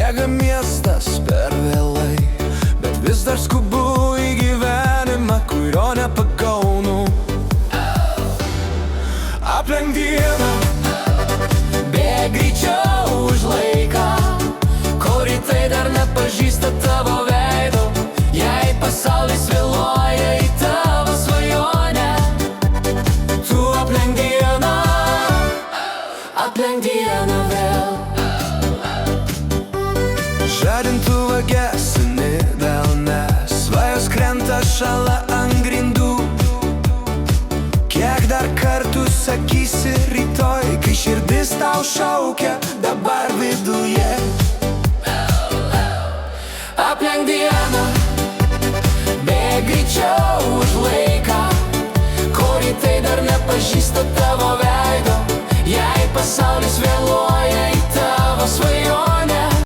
Bėga miestas per vėlai, bet vis dar skubu į gyvenimą, kurio nepagaunu. Aplenk dieną, bėg greičiau už laiką, kol rytai dar nepažįsta tavo veido. Jei pasaulis vėluoja į tavo svajonę, tu aplenk dieną vėl. Žadintuvą gesini delne, svajos krenta šala ant grindų. Kiek dar kartų sakysi rytoj, kai širdis tau šaukia dabar viduje. Aplenk dieną, bėg greičiau už laiką, kol rytai dar nepažįsta tavo veido. Jei pasaulis vėluoja į tavo svajonę,